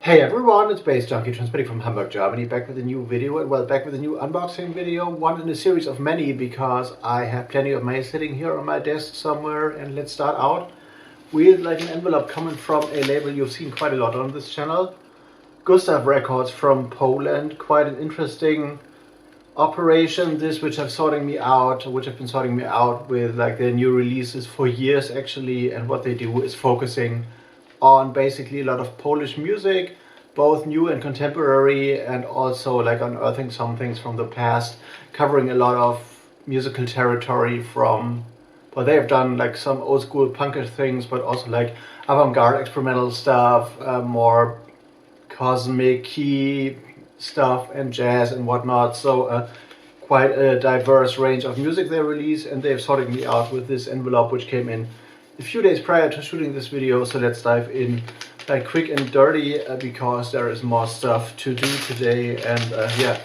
Hey everyone, it's baze.djunkiii transmitting from Hamburg, Germany, back with a new video, and well, back with a new unboxing video, one in a series of many, because I have plenty of mail sitting here on my desk somewhere. And let's start out with like an envelope coming from a label you've seen quite a lot on this channel, GUSSTAFF Records from Poland. Quite an interesting operation, this, which have been sorting me out with like their new releases for years actually. And what they do is focusing on basically a lot of Polish music, both new and contemporary, and also like unearthing some things from the past, covering a lot of musical territory from, well, they have done like some old school punkish things, but also like avant-garde experimental stuff, more cosmic key stuff and jazz and whatnot. So quite a diverse range of music they release, and they've sorted me out with this envelope which came in a few days prior to shooting this video. So let's dive in like quick and dirty, because there is more stuff to do today, and yeah,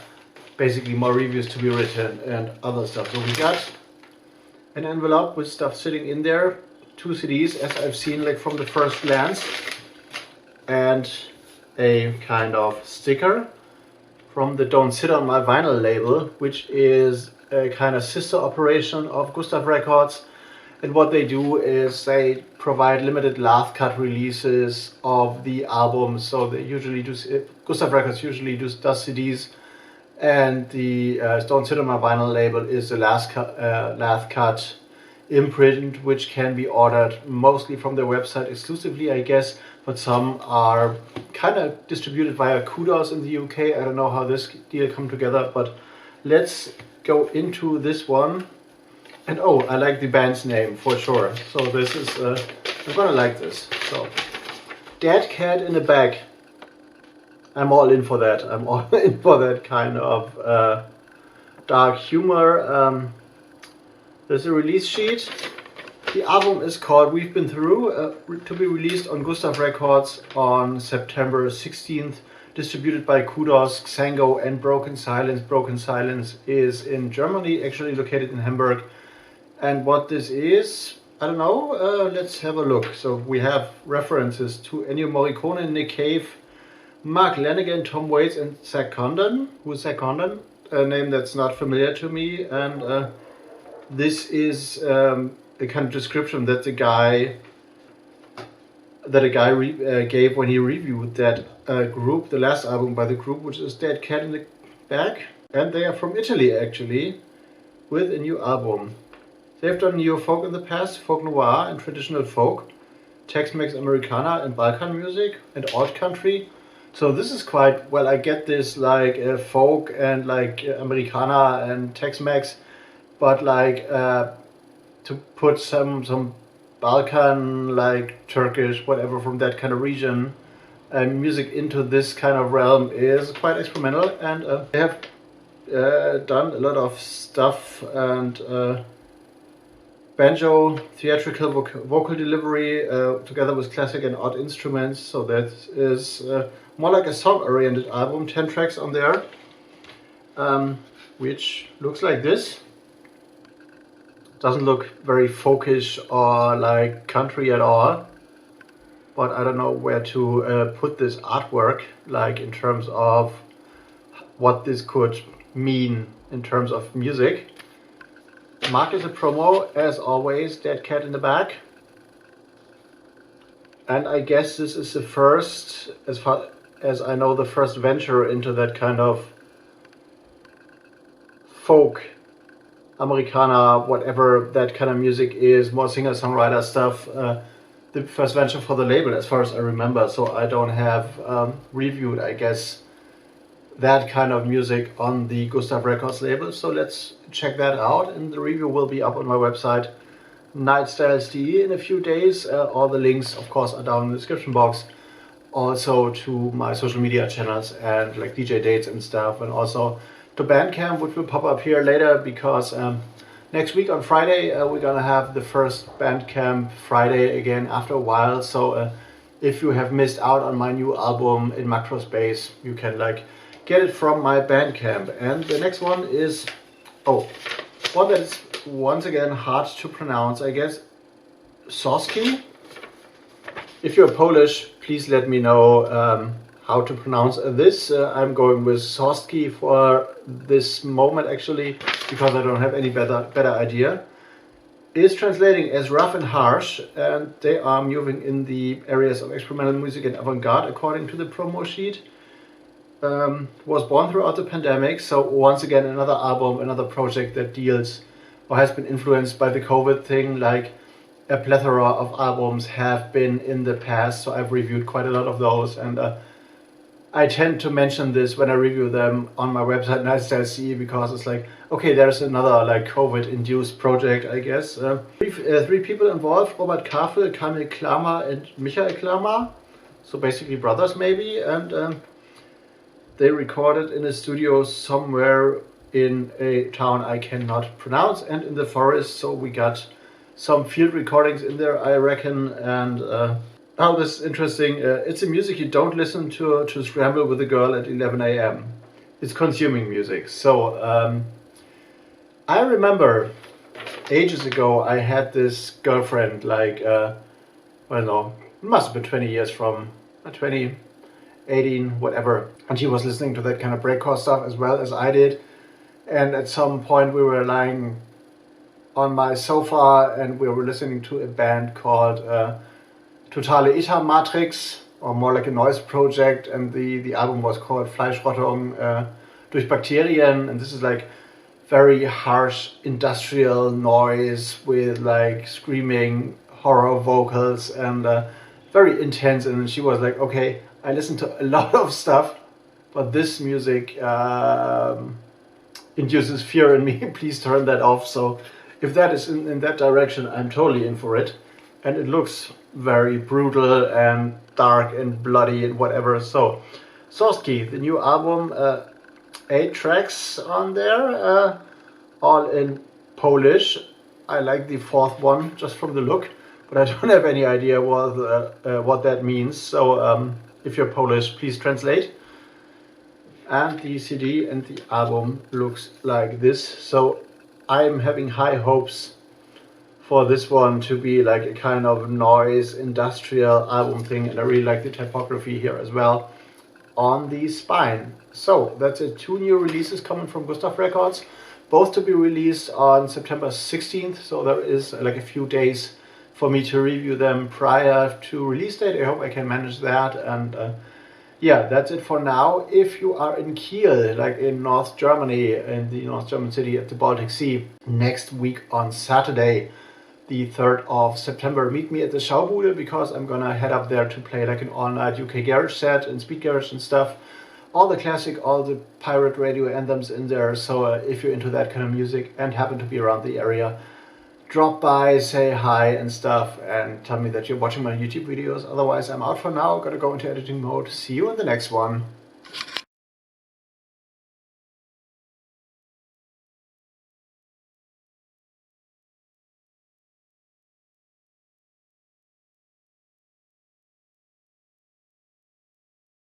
basically more reviews to be written and other stuff. So we got an envelope with stuff sitting in there, 2 CDs as I've seen like from the first glance, and a kind of sticker from the Don't Sit on My Vinyl label, which is a kind of sister operation of GUSSTAFF Records. And what they do is they provide limited last cut releases of the albums. So they usually do, GUSSTAFF Records usually does CDs, and the Don't Sit on My Vinyl label is the last cut imprint, which can be ordered mostly from their website exclusively, I guess, but some are kind of distributed via Kudos in the UK. I don't know how this deal come together, but let's go into this one. And oh, I like the band's name for sure. So this is, I'm gonna like this. So, Dead Cat in the Bag. I'm all in for that. I'm all in for that kind of dark humor. There's a release sheet. The album is called We've Been Through, to be released on GUSSTAFF Records on September 16th. Distributed by Kudos, Xango, and Broken Silence. Broken Silence is in Germany, actually located in Hamburg. And what this is, I don't know, let's have a look. So we have references to Ennio Morricone, Nick Cave, Mark Lanegan, Tom Waits, and Zach Condon. Who's Zach Condon? A name that's not familiar to me. And this is the kind of description that a guy gave when he reviewed that group, the last album by the group, which is Dead Cat in the Bag. And they are from Italy actually, with a new album. They've done neo-folk in the past, folk noir and traditional folk, Tex-Mex Americana and Balkan music, and old country. So this is quite, well, I get this like folk and like Americana and Tex-Mex, but like to put some Balkan, like Turkish, whatever, from that kind of region, music into this kind of realm is quite experimental. And they have done a lot of stuff, and banjo, theatrical vocal delivery, together with classic and odd instruments. So that is more like a song-oriented album, 10 tracks on there, which looks like this. Doesn't look very folkish or like country at all, but I don't know where to put this artwork, like in terms of what this could mean in terms of music. Mark is a promo, as always, Dead Cat in the Bag. And I guess this is the first, as far as I know, the first venture into that kind of folk, Americana, whatever that kind of music is, more singer-songwriter stuff. The first venture for the label, as far as I remember. So I don't have reviewed, I guess, that kind of music on the GUSSTAFF Records label. So let's check that out, and the review will be up on my website nightstyles.de in a few days. All the links, of course, are down in the description box, also to my social media channels and like DJ dates and stuff, and also to BANDCAMP, which will pop up here later, because next week on Friday we're gonna have the first BANDCAMP Friday again after a while. So if you have missed out on my new album in macro space, you can like get it from my BANDCAMP. And the next one is, oh, one that is once again hard to pronounce, I guess, Soski. If you're Polish, please let me know how to pronounce this. I'm going with Sostki for this moment actually, because I don't have any better idea. Is translating as rough and harsh, and they are moving in the areas of experimental music and avant-garde according to the promo sheet. Was born throughout the pandemic, so once again another album, another project that deals or has been influenced by the COVID thing, like a plethora of albums have been in the past, so I've reviewed quite a lot of those, and I tend to mention this when I review them on my website nice.de, because it's like, okay, there's another like COVID-induced project, I guess. Three people involved: Robert Kafel, Kamil Klammer, and Michael Klammer, so basically brothers maybe, and they recorded in a studio somewhere in a town I cannot pronounce and in the forest, so we got some field recordings in there, I reckon. And oh, this is interesting. It's a music you don't listen to scramble with a girl at 11 a.m. It's consuming music. So I remember ages ago I had this girlfriend, like, I don't know, it must have been 20 years from 20, 18, whatever. And she was listening to that kind of breakcore stuff as well as I did. And at some point we were lying on my sofa and we were listening to a band called Totale Ita Matrix, or more like a noise project. And the album was called Fleischrottung durch Bakterien. And this is like very harsh industrial noise with like screaming horror vocals and very intense. And she was like, okay, I listen to a lot of stuff, but this music induces fear in me. Please turn that off. So if that is in that direction, I'm totally in for it. And it looks very brutal and dark and bloody and whatever. So Sostki, the new album, 8 tracks on there, all in Polish. I like the 4th one just from the look, but I don't have any idea what that means. So if you're Polish, please translate. And the CD and the album looks like this. So I'm having high hopes for this one to be like a kind of noise industrial album thing, and I really like the typography here as well on the spine. So that's it. 2 new releases coming from GUSSTAFF Records, both to be released on September 16th. So there is like a few days for me to review them prior to release date. I hope I can manage that. And yeah, that's it for now. If you are in Kiel, like in North Germany, in the North German city at the Baltic Sea, next week on Saturday, the 3rd of September, meet me at the Schaubude, because I'm gonna head up there to play like an all-night UK garage set and speed garage and stuff. All the classic, all the pirate radio anthems in there. So if you're into that kind of music and happen to be around the area, drop by, say hi and stuff, and tell me that you're watching my YouTube videos. Otherwise, I'm out for now. Gotta go into editing mode. See you in the next one.